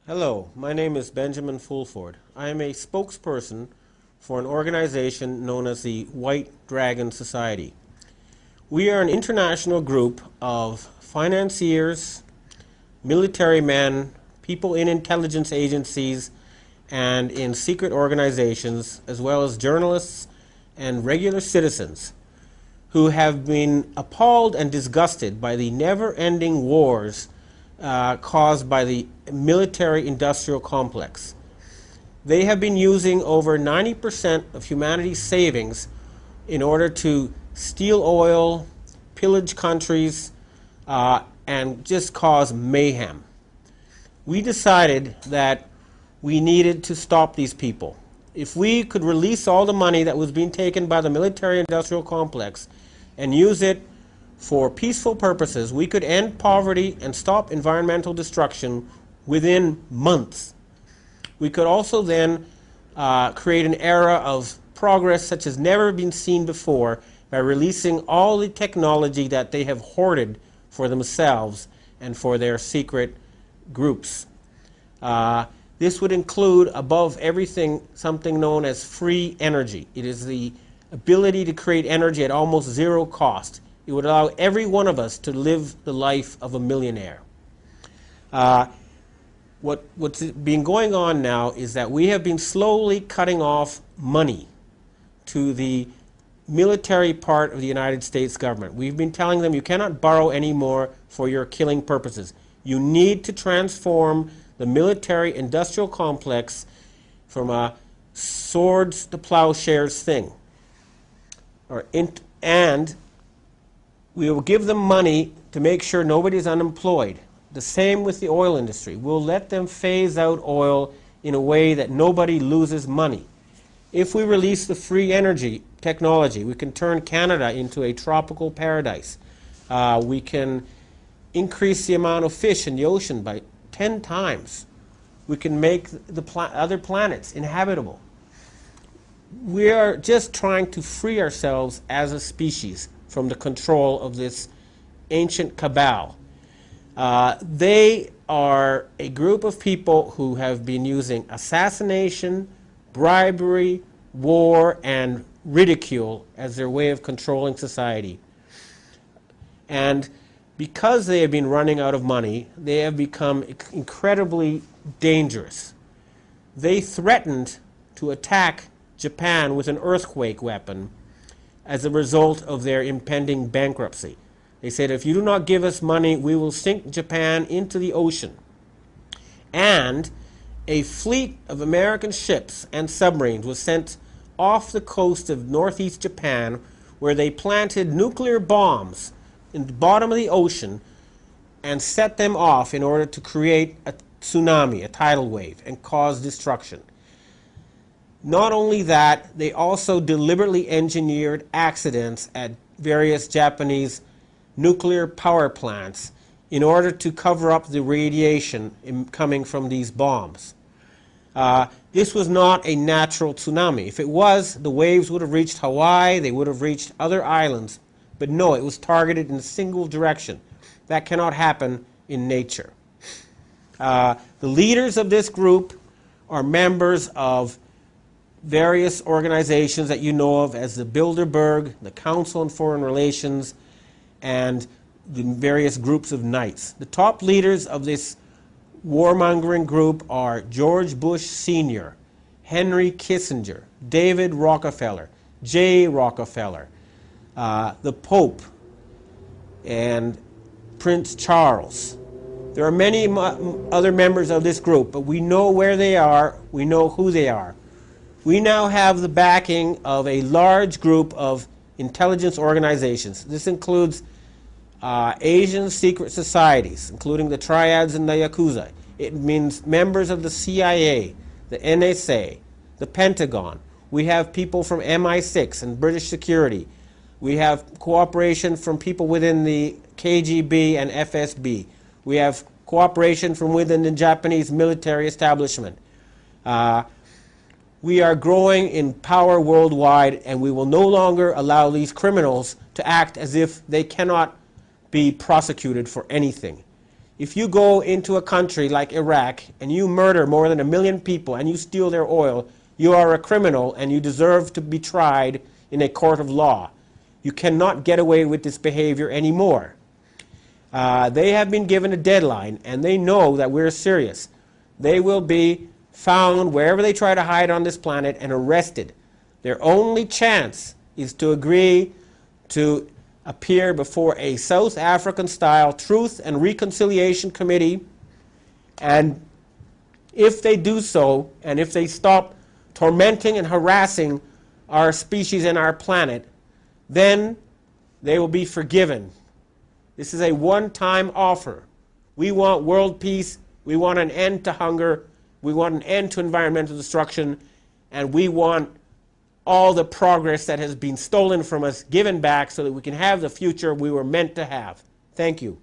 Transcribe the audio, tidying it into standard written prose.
Hello, my name is Benjamin Fulford. I am a spokesperson for an organization known as the White Dragon Society. We are an international group of financiers, military men, people in intelligence agencies, and in secret organizations, as well as journalists and regular citizens who have been appalled and disgusted by the never-ending wars caused by the military-industrial complex. They have been using over 90% of humanity's savings in order to steal oil, pillage countries, and just cause mayhem. We decided that we needed to stop these people. If we could release all the money that was being taken by the military-industrial complex and use it for peaceful purposes, we could end poverty and stop environmental destruction within months. We could also then create an era of progress such as never been seen before by releasing all the technology that they have hoarded for themselves and for their secret groups. This would include, above everything, something known as free energy. It is the ability to create energy at almost zero cost. It would allow every one of us to live the life of a millionaire. What's been going on now is that we have been slowly cutting off money to the military part of the United States government. We've been telling them you cannot borrow anymore for your killing purposes. You need to transform the military-industrial complex from a swords to plowshares thing. And we will give them money to make sure nobody's unemployed. The same with the oil industry. We'll let them phase out oil in a way that nobody loses money. If we release the free energy technology, we can turn Canada into a tropical paradise. We can increase the amount of fish in the ocean by 10 times. We can make the other planets inhabitable. We are just trying to free ourselves as a species from the control of this ancient cabal. They are a group of people who have been using assassination, bribery, war, and ridicule as their way of controlling society. And because they have been running out of money, they have become incredibly dangerous. They threatened to attack Japan with an earthquake weapon as a result of their impending bankruptcy. They said, if you do not give us money, we will sink Japan into the ocean. And a fleet of American ships and submarines was sent off the coast of northeast Japan, where they planted nuclear bombs in the bottom of the ocean and set them off in order to create a tsunami, a tidal wave, and cause destruction. Not only that, they also deliberately engineered accidents at various Japanese nuclear power plants in order to cover up the radiation coming from these bombs. This was not a natural tsunami. If it was, the waves would have reached Hawaii, they would have reached other islands. But no, it was targeted in a single direction. That cannot happen in nature. The leaders of this group are members of various organizations that you know of as the Bilderberg, the Council on Foreign Relations, and the various groups of knights. The top leaders of this warmongering group are George Bush Sr., Henry Kissinger, David Rockefeller, Jay Rockefeller, the Pope, and Prince Charles. There are many other members of this group, but we know where they are, we know who they are. We now have the backing of a large group of intelligence organizations. This includes Asian secret societies, including the Triads and the Yakuza. It means members of the CIA, the NSA, the Pentagon. We have people from MI6 and British security. We have cooperation from people within the KGB and FSB. We have cooperation from within the Japanese military establishment. We are growing in power worldwide, and we will no longer allow these criminals to act as if they cannot be prosecuted for anything. If you go into a country like Iraq and you murder more than 1 million people and you steal their oil, you are a criminal and you deserve to be tried in a court of law. You cannot get away with this behavior anymore. They have been given a deadline and they know that we're serious. They will be found wherever they try to hide on this planet and arrested. Their only chance is to agree to appear before a South African-style Truth and Reconciliation Committee, and if they do so, and if they stop tormenting and harassing our species and our planet, then they will be forgiven. This is a one-time offer. We want world peace, we want an end to hunger, we want an end to environmental destruction, and we want all the progress that has been stolen from us given back so that we can have the future we were meant to have. Thank you.